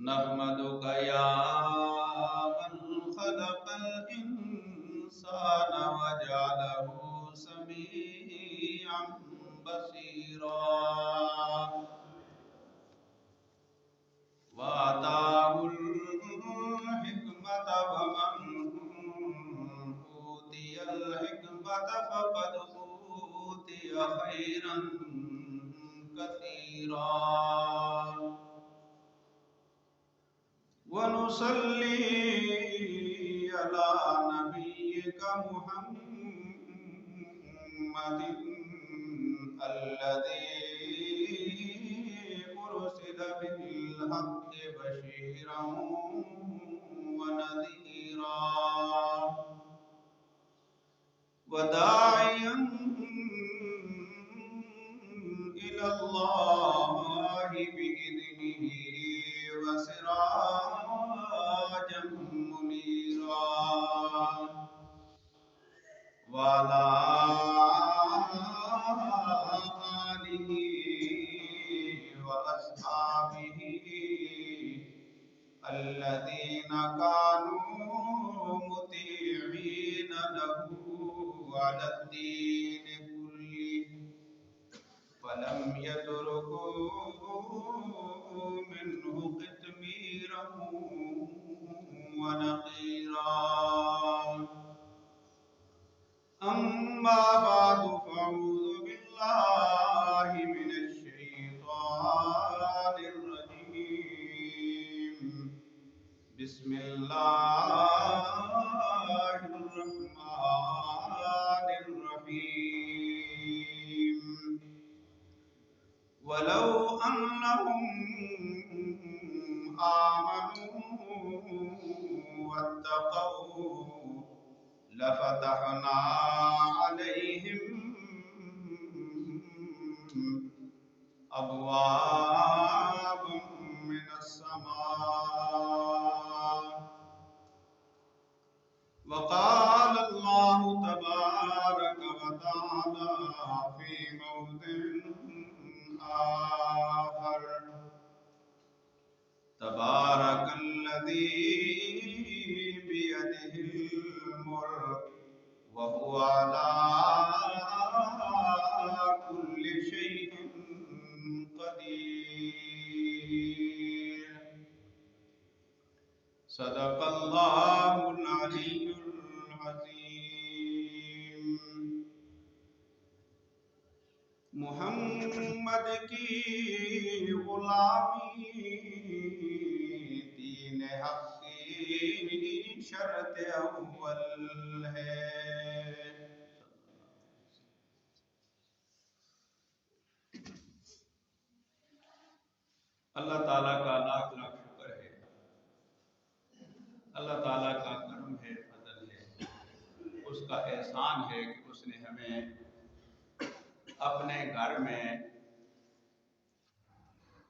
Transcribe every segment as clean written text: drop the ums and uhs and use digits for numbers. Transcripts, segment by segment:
نحمدک یا من خلق الانسان وجعلہ سمیعا بصیرا وآتاہ الحکمت ومن اوتی الحکمت فقد اوتی خیرا کثیرا ونصلی علی نبیک محمد الذی ارسل بالحق بشیرا ونذیرا وداعیا الی اللہ بإذنہ وسراجا منیرا وعلى آلہ وأصحابہ الذین كانوا مطیعین له على الدین کلہ فلم يتركوا منه قطميرا ونقيرا أما بعد فأعوذ بالله من الشيطان الرجيم بسم الله الرحمن الرحيم ولو أنهم آمنوا واتقوا لفتحنا عليهم أبواب من السماء وقال الله تبارك وتعالى في موضع آخر تبارك الذي بيده الملك وهو على كل شيء قدير صدق الله العلي العظيم محمد کی غلامی دین حق کی شرط اول ہے اللہ تعالیٰ کا لاکھ لاکھ شکر ہے اللہ تعالیٰ کا کرم ہے فضل ہے اس کا احسان ہے کہ اس نے ہمیں اپنے گھر میں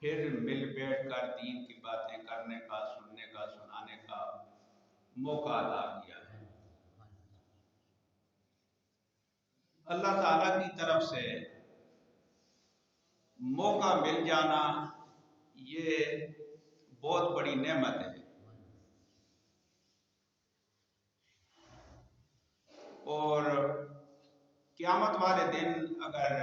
پھر مل بیٹھ کر دین کی باتیں کرنے کا سننے کا سنانے کا موقع عطا کیا ہے اللہ تعالیٰ کی طرف سے موقع مل جانا یہ بہت بڑی نعمت ہے اور قیامت والے دن اگر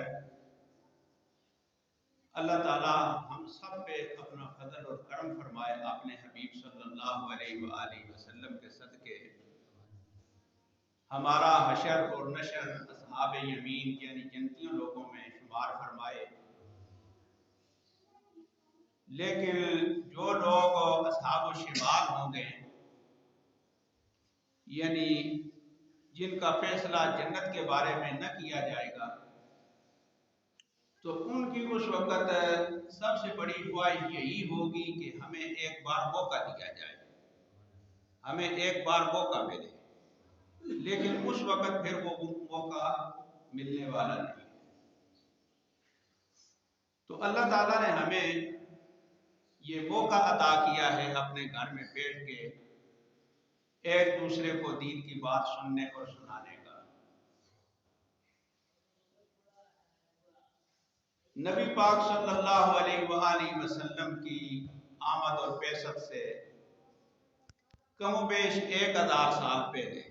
اللہ تعالیٰ ہم سب پہ اپنا فضل اور کرم فرمائے اپنے حبیب صلی اللہ علیہ وآلہ وسلم کے صدقے ہمارا حشر اور نشر اصحاب یمین یعنی جنتیوں لوگوں میں شمار فرمائے لیکن جو لوگ اصحاب الشمال ہوں گے یعنی جن کا فیصلہ جنت کے بارے میں نہ کیا جائے گا تو ان کی اس وقت سب سے بڑی خواہش یہی ہوگی کہ ہمیں ایک بار موقع دیا جائے ہمیں ایک بار موقع ملے لیکن اس وقت پھر وہ موقع ملنے والا نہیں تو اللہ تعالیٰ نے ہمیں یہ موقع عطا کیا ہے اپنے گھر میں بیٹھ کے ایک دوسرے کو دین کی بات سننے اور سنانے کا نبی پاک صلی اللہ علیہ وآلہ وسلم کی آمد اور بعثت سے کم و بیش 1000 سال پہلے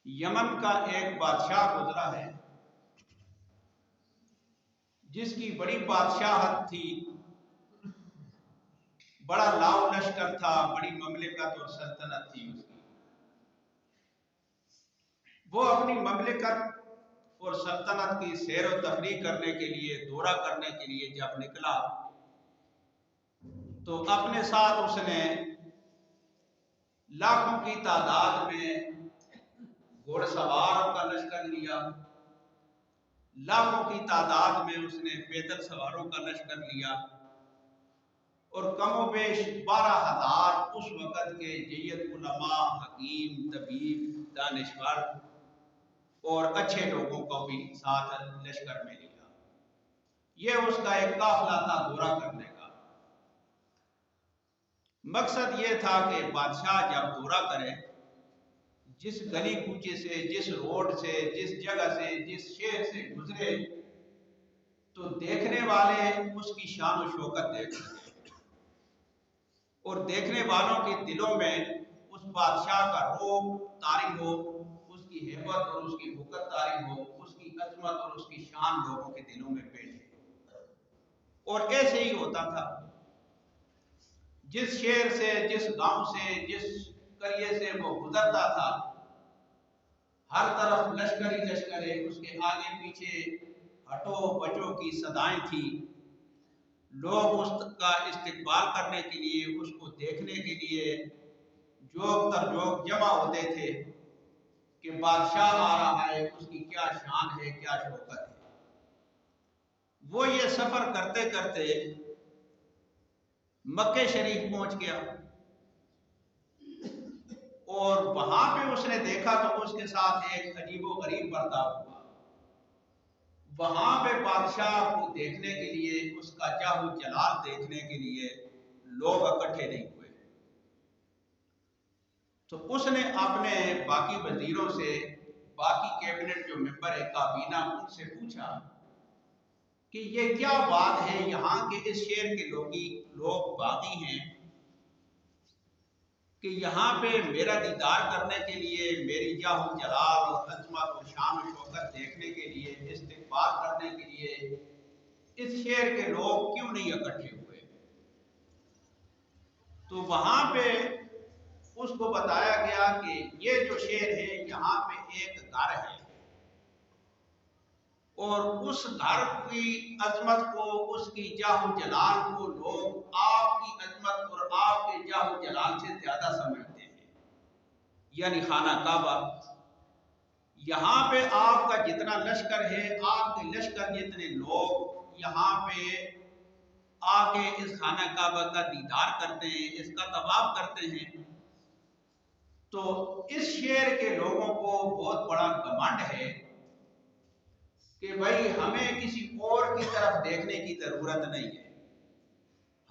یمن کا ایک بادشاہ گزرا ہے جس کی بڑی بادشاہت تھی، بڑا لاؤ لشکر تھا، بڑی مملکت اور سلطنت تھی اس کی۔ وہ اپنی مملکت اور سلطنت کی سیر و تفریح کرنے کے لیے، دورہ کرنے کے لیے جب نکلا تو اپنے ساتھ اس نے لاکھوں کی تعداد میں گھوڑ سواروں کا لشکر لیا، لاکھوں کی تعداد میں اس نے پیدل سواروں کا لشکر لیا، اور کم و بیش 12,000 اس وقت کے جید علماء، حکیم، طبیب، دانشور اور اچھے لوگوں کو بھی ساتھ لشکر میں لیا۔ یہ اس کا ایک قافلہ تھا دورہ کرنے کا۔ مقصد یہ تھا کہ بادشاہ جب دورہ کرے، جس گلی کوچے سے، جس روڈ سے، جس جگہ سے، جس شہر سے گزرے تو دیکھنے والے اس کی شان و شوکت دیکھ سکیں، اور دیکھنے والوں کے دلوں میں اس بادشاہ کا رعب طاری ہو، اس کی ہیبت اور اس کی وقت طاری ہو، اس کی عظمت اور اس کی شان لوگوں کے دلوں میں بیٹھے۔ اور ایسے ہی ہوتا تھا، جس شہر سے، جس گاؤں سے، جس قریے سے وہ گزرتا تھا، ہر طرف لشکر ہی لشکر ہے، اس کے آگے پیچھے ہٹو بچو کی صدائیں تھی۔ لوگ اس کا استقبال کرنے کے لیے، اس کو دیکھنے کے لیے جوگ تر جوگ جمع ہوتے تھے کہ بادشاہ آ رہا ہے، اس کی کیا شان ہے، کیا شوکت ہے۔ وہ یہ سفر کرتے کرتے مکہ شریف پہنچ گیا، اور وہاں پہ اس نے دیکھا تو اس کے ساتھ ایک عجیب و غریب برتاؤ ہوا۔ وہاں پہ بادشاہ کو دیکھنے کے لیے، اس کا جاہ و جلال دیکھنے کے لیے لوگ اکٹھے نہیں ہوئے۔ تو اس نے اپنے باقی وزیروں سے، باقی کیبنٹ جو ممبر ہے کابینہ، ان سے پوچھا کہ یہ کیا بات ہے، یہاں کے اس شہر کے لوگ باغی ہیں کہ یہاں پہ میرا دیدار کرنے کے لیے، میری جاہ و جلال اور عظمت اور شان و شوکت دیکھنے کے لیے، استقبال کرنے کے لیے اس شہر کے لوگ کیوں نہیں اکٹھے ہوئے؟ تو وہاں پہ اس کو بتایا گیا کہ یہ جو شہر ہے، یہاں پہ ایک گھر ہے، اور اس گھر کی عظمت کو، اس کی جاہ و جلال کو لوگ آپ کی عظمت اور آپ کے جاہ و جلال سے زیادہ سمجھتے ہیں، یعنی خانہ کعبہ۔ یہاں پہ آپ کا جتنا لشکر ہے، آپ کے لشکر جتنے لوگ یہاں پہ آ کے اس خانہ کعبہ کا دیدار کرتے ہیں، اس کا طواف کرتے ہیں، تو اس شہر کے لوگوں کو بہت بڑا گھمنڈ ہے کہ بھائی ہمیں کسی اور کی طرف دیکھنے کی ضرورت نہیں ہے،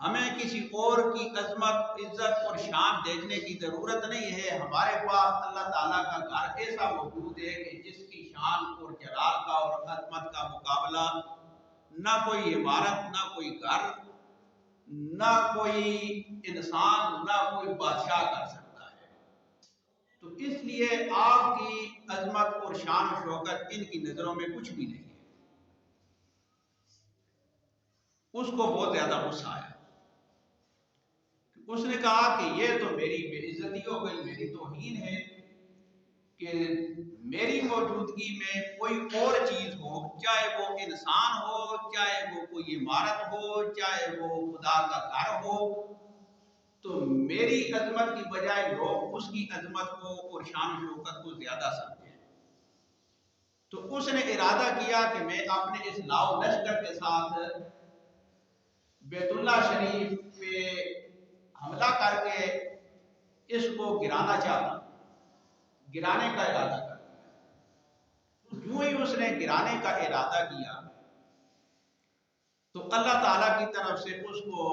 ہمیں کسی اور کی عظمت، عزت اور شان دیکھنے کی ضرورت نہیں ہے۔ ہمارے پاس اللہ تعالیٰ کا گھر ایسا موجود ہے کہ جس کی شان اور جلال کا اور عظمت کا مقابلہ نہ کوئی عمارت، نہ کوئی گھر، نہ کوئی انسان، نہ کوئی بادشاہ کر سکتا ہے۔ تو اس لیے آپ کی عظمت اور شان و شوکت ان کی نظروں میں کچھ بھی نہیں ہے۔ اس کو بہت زیادہ غصہ آیا۔ اس نے کہا کہ یہ تو میری بے عزتی ہو گئی، میری توہین ہے کہ میری موجودگی میں کوئی اور چیز ہو، چاہے وہ انسان ہو، چاہے وہ کوئی عمارت ہو، چاہے وہ خدا کا گھر ہو، تو میری عظمت کی بجائے لوگ اس کی عظمت کو اور شان و شوکت کو زیادہ سمجھیں۔ تو اس نے ارادہ کیا کہ میں اپنے اس لاؤ لشکر کے ساتھ بیت اللہ شریف پہ حملہ کر کے اس کو گرانا چاہتا، گرانے کا ارادہ کر دیا۔ یوں ہی اس نے گرانے کا ارادہ کیا تو اللہ تعالیٰ کی طرف سے اس کو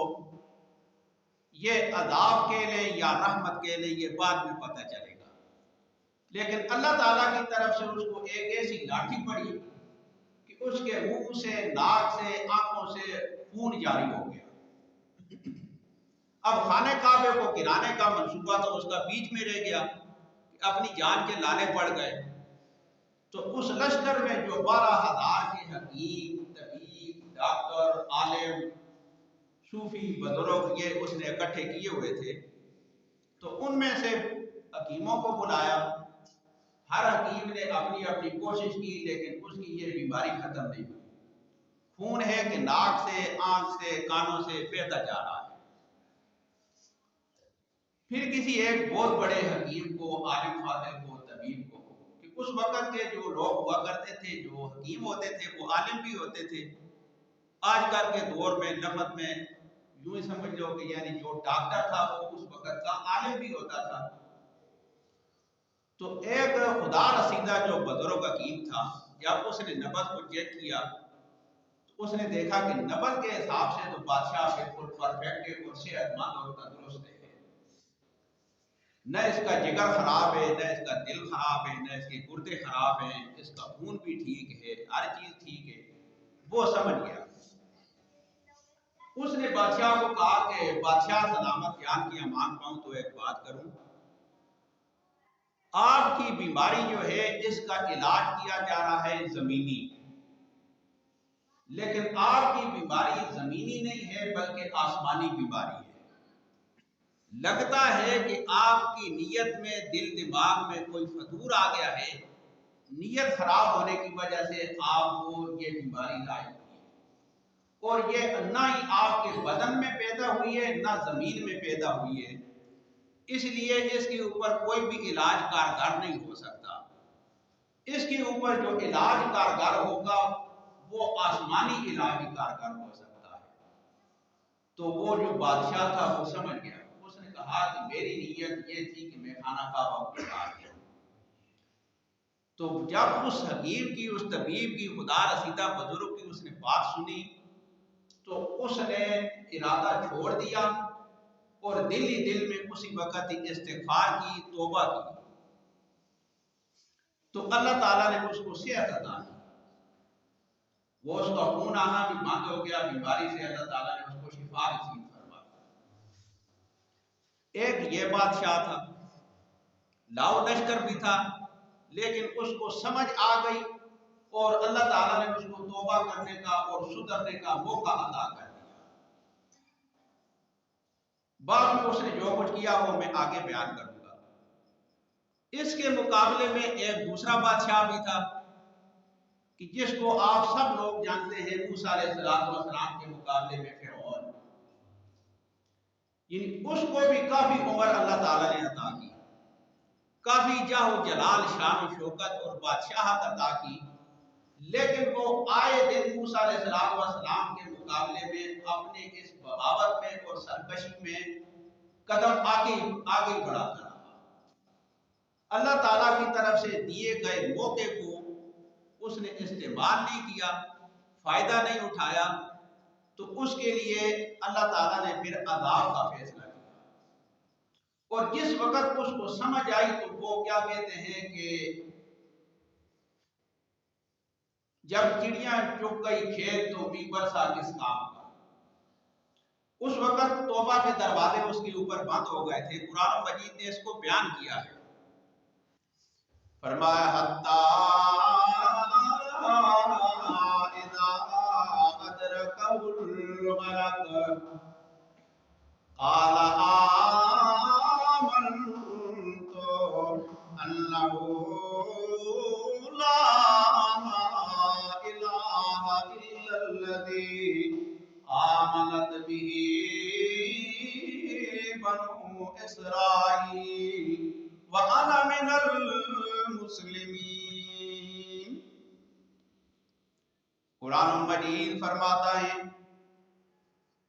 یہ عذاب کے لیں یا رحمت کے لیں، یہ بعد میں پتہ چلے گا، لیکن اللہ تعالیٰ کی طرف سے اس کو ایک ایسی لاٹھی پڑی کہ اس کے منہ سے، ناک سے، آنکھوں سے خون جاری ہو گیا۔ اب خانے کعبے کو گرانے کا منصوبہ تو اس کا بیچ میں رہ گیا، اپنی جان کے لالے پڑ گئے۔ تو اس لشکر میں جو 12,000 کے حکیم، طبیب، ڈاکٹر، عالم، صوفی، بزرگ یہ اس نے اکٹھے کیے ہوئے تھے، تو ان میں سے حکیموں کو بلایا۔ ہر حکیم نے اپنی اپنی کوشش کی، لیکن اس کی یہ بیماری ختم نہیں ہوئی۔ خون ہے کہ ناک سے، آنکھ سے، کانوں سے بہتا جا رہا ہے۔ پھر کسی ایک بہت بڑے حکیم کو، عالم فاضل کو، طبیب کو، کہ اس وقت کے جو لوگ ہوا کرتے تھے، جو حکیم ہوتے تھے، وہ عالم بھی ہوتے تھے۔ آج کل کے دور میں نفت میں یوں ہی سمجھ لو کہ یعنی جو ڈاکٹر تھا وہ اس وقت کا عالم بھی ہوتا تھا۔ تو ایک خدا رسیدہ جو بزرگ حکیم تھا، جب اس نے نبض کو چیک کیا تو اس نے دیکھا کہ نبض کے حساب سے تو بادشاہ بالکل پرفیکٹ ہے اور صحت مند اور تندرست ہے، نہ اس کا جگر خراب ہے، نہ اس کا دل خراب ہے، نہ اس کے گردے خراب ہیں، اس کا خون بھی ٹھیک ہے، ہر چیز ٹھیک ہے۔ وہ سمجھ گیا۔ اس نے بادشاہ کو کہا کہ بادشاہ سلامت جان کی امان پاؤں تو ایک بات کروں، آپ کی بیماری جو ہے اس کا علاج کیا جا رہا ہے زمینی، لیکن آپ کی بیماری زمینی نہیں ہے بلکہ آسمانی بیماری ہے۔ لگتا ہے کہ آپ کی نیت میں، دل دماغ میں کوئی فتور آ گیا ہے، نیت خراب ہونے کی وجہ سے آپ کو یہ بیماری لاحق ہوئی ہے، اور یہ نہ ہی آپ کے بدن میں پیدا ہوئی ہے نہ زمین میں پیدا ہوئی ہے، اس لیے اس کے اوپر کوئی بھی علاج کارگر نہیں ہو سکتا۔ اس کے اوپر جو علاج کارگر ہوگا وہ آسمانی علاج ہی کارگر ہو سکتا ہے۔ تو وہ جو بادشاہ تھا وہ سمجھ گیا، اس نے کہا کہ میری نیت یہ تھی کہ میں خانہ کعبہ کو تعمیر کروں۔ تو جب اس حکیم کی، اس طبیب کی، خدا رسیدہ بزرگ کی اس نے بات سنی تو اس نے ارادہ چھوڑ دیا اور دل ہی دل میں اسی وقت ہی استغفار کی، توبہ کی، تو اللہ تعالیٰ نے اس کو صحت عطا کی۔ وہ اس کا خون آنا بھی بند ہو گیا، بیماری سے اللہ تعالیٰ نے اس کو شفا نصیب فرما دی۔ ایک یہ بادشاہ تھا، لاؤ لشکر بھی تھا، لیکن اس کو سمجھ آ گئی اور اللہ تعالیٰ نے اس کو توبہ کرنے کا اور سدھرنے کا موقع عطا کر دیا۔ بعد میں اس نے جو کچھ کیا وہ میں آگے بیان کروں گا۔ اس کے مقابلے میں ایک دوسرا بادشاہ بھی تھا کہ جس کو آپ سب لوگ جانتے ہیں، موسیٰ علیہ السلام کے مقابلے میں فرعون، یعنی اس کو بھی کافی عمر اللہ تعالیٰ نے عطا کی، کافی جاہ و جلال، شان و شوکت اور بادشاہت عطا کی، لیکن وہ آئے دن موسیٰ علیہ السلام کے مقابلے میں اپنے اس بغاوت میں اور سرکشی میں قدم آگے بڑھاتا رہا۔ اللہ تعالیٰ کی طرف سے دیے گئے موقع کو اس نے استعمال نہیں کیا، فائدہ نہیں اٹھایا، تو اس کے لیے اللہ تعالیٰ نے پھر عذاب کا فیصلہ کیا۔ اور جس وقت اس کو سمجھ آئی تو وہ کیا کہتے ہیں کہ جب چڑیاں چگ گئی کھیت تو بھی برسا کس کام کا، اس وقت توبہ کے دروازے اس کے اوپر بند ہو گئے تھے۔ قرآن مجید نے اس کو بیان کیا ہے، فرمایا حتی اذا ادرکہ الغرق قال آمنت انہ لا الہ الا الذی آمنت به بنو اسرائیل وَأَنَا مِنَ الْمُسْلِمِينَ۔ قرآن مجید فرماتا ہے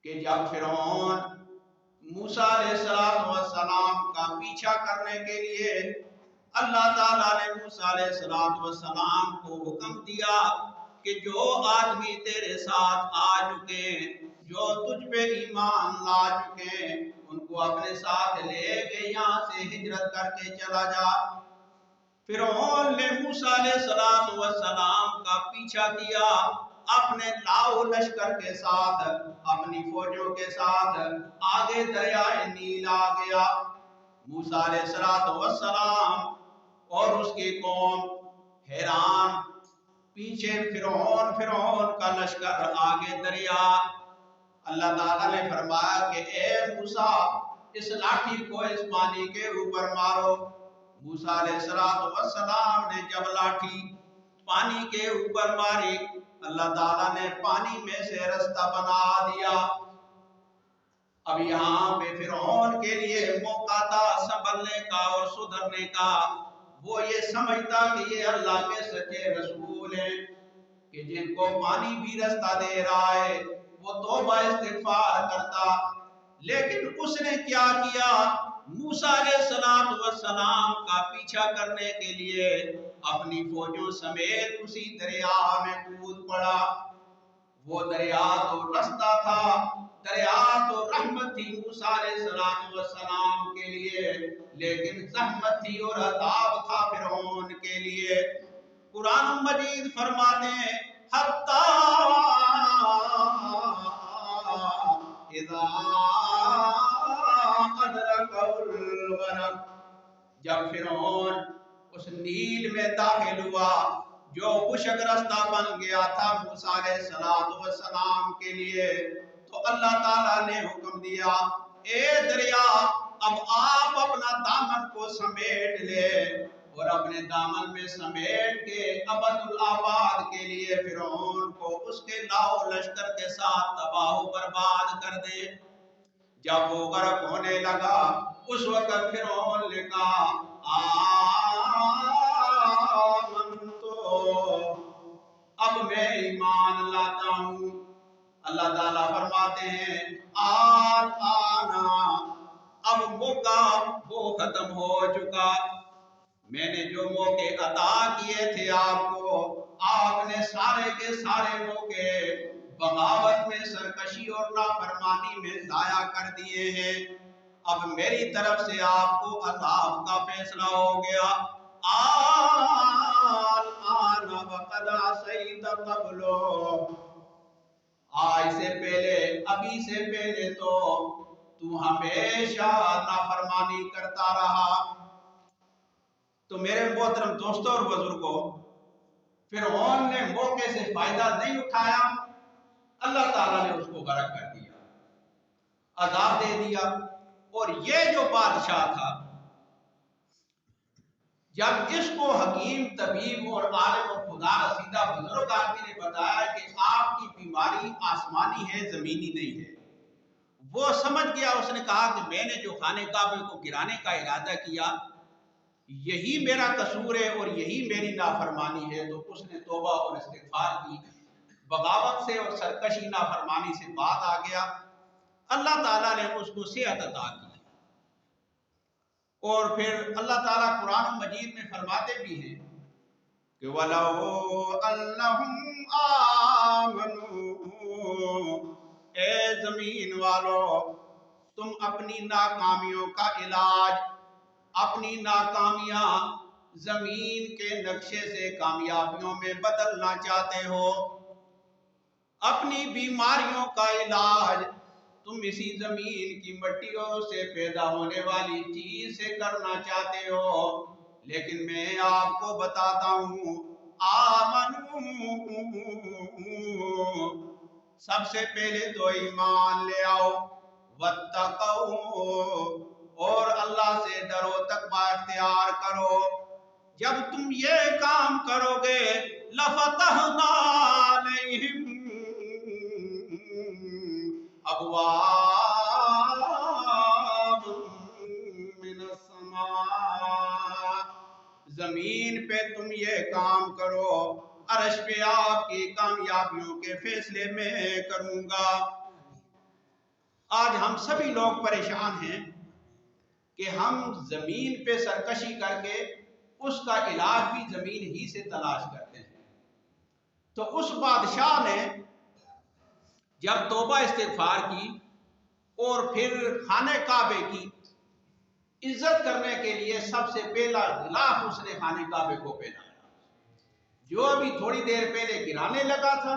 کہ جب فرعون موسیٰ علیہ السلام کا پیچھا کرنے کے لیے اللہ تعالیٰ نے موسیٰ علیہ السلام کو حکم دیا کہ جو آدمی تیرے ساتھ آ چکے، جو تجھ پہ ایمان لا چکے، ان کو اپنے ساتھ لے کے یہاں سے ہجرت کر کے چلا جا۔ فرعون نے موسیٰ علیہ السلام کا پیچھا کیا اپنے لاؤ لشکر کے ساتھ اپنی فوجوں کے ساتھ آگے دریائے نیل آ گیا۔ موسیٰ علیہ السلام اور اس کی قوم حیران، پیچھے فرعون کا لشکر آگے دریا۔ اللہ تعالیٰ نے فرمایا کہ اے موسیٰ اس لاٹھی کو اس پانی کے اوپر مارو۔ موسیٰ علیہ السلام نے جب لاٹھی پانی کے اوپر ماری، اللہ تعالیٰ نے پانی میں سے رستہ بنا دیا۔ اب یہاں پہ فرعون کے لیے موقع تھا سنبھلنے کا اور سدھرنے کا۔ وہ یہ سمجھتا کہ یہ اللہ کے سچے رسول ہیں کہ جن کو پانی بھی رستہ دے رہا ہے، وہ توبہ استغفار کرتا۔ لیکن اس نے کیا کیا؟ موسیٰ علیہ السلام کا پیچھا کرنے کے لیے اپنی فوجوں سمیت اسی دریا میں کود پڑا۔ وہ دریا تو رستہ تھا، دریا تو رحمت تھی موسیٰ علیہ السلام کے لیے، لیکن زحمت تھی اور عذاب تھا فرعون کے لیے۔ قرآن مجید فرماتے ہیں حَتَّى اِذَا أَدْرَكَهُ الْغَرَقُ، جب فرعون اس نیل میں داخل ہوا جو خشک رستہ بن گیا تھا موسیٰ علیہ السلام کے لیے، تو اللہ تعالیٰ نے حکم دیا اے دریا اب آپ اپنا دامن کو سمیٹ لے، اور اپنے دامن میں سمیٹ کے ابد الآباد کے لیے فرعون کو اس کے لاؤ لشکر کے ساتھ تباہ و برباد کر دے۔ جب وہ غرق ہونے لگا اس وقت فرعون نے کہا اب میں ایمان لاتا ہوں۔ اللہ تعالیٰ فرماتے ہیں آنا، اب موقع وہ ختم ہو چکا۔ میں نے جو موقع عطا کیے تھے آپ کو، آپ نے سارے کے سارے موقع بغاوت میں، سرکشی اور نافرمانی میں ضائع کر دیے ہیں۔ اب میری طرف سے آپ کو عذاب کا فیصلہ ہو گیا۔ آن وقد عصیت قبل، آج سے پہلے، ابھی سے پہلے تو ہمیشہ نافرمانی کرتا رہا۔ تو میرے محترم دوستوں اور بزرگوں، فرعون نے موقع سے فائدہ نہیں اٹھایا، اللہ تعالیٰ نے اس کو غرق کر دیا، عذاب دے دیا۔ اور یہ جو بادشاہ تھا، جب اس کو حکیم طبیب اور عالم و خدا رسیدہ بزرگ آدمی نے بتایا کہ آپ کی بیماری آسمانی ہے زمینی نہیں ہے، وہ سمجھ گیا۔ اس نے کہا کہ میں نے جو خانہ کعبہ کو گرانے کا ارادہ کیا یہی میرا قصور ہے اور یہی میری نافرمانی ہے۔ تو اس نے توبہ اور استغفار کی، بغاوت سے اور سرکشی نافرمانی سے بعد آ گیا۔ اللہ تعالیٰ نے اس کو صحت عطا کی، اور پھر اللہ تعالیٰ قرآن مجید میں فرماتے بھی ہیں کہ وَلَوْ أَنَّهُمْ آمَنُوا، اے زمین والو تم اپنی ناکامیوں کا علاج، اپنی ناکامیاں زمین کے نقشے سے کامیابیوں میں بدلنا چاہتے ہو، اپنی بیماریوں کا علاج تم اسی زمین کی مٹیوں سے پیدا ہونے والی چیز سے کرنا چاہتے ہو، لیکن میں آپ کو بتاتا ہوں آمنو، سب سے پہلے تو ایمان لے آؤ، واتقوا، اور اللہ سے ڈرو، تقوی اختیار کرو۔ جب تم یہ کام کرو گے لفتحنا علیہم ابواب من السماء، زمین پہ تم یہ کام کرو، عرش پہ آپ کی کامیابیوں کے فیصلے میں کروں گا۔ آج ہم سبھی لوگ پریشان ہیں کہ ہم زمین پہ سرکشی کر کے اس کا علاج بھی زمین ہی سے تلاش کرتے ہیں۔ تو اس بادشاہ نے جب توبہ استغفار کی اور پھر خانہ کعبے کی عزت کرنے کے لیے سب سے پہلا غلاف اس نے خانہ کعبے کو پہنایا، جو ابھی تھوڑی دیر پہلے گرانے لگا تھا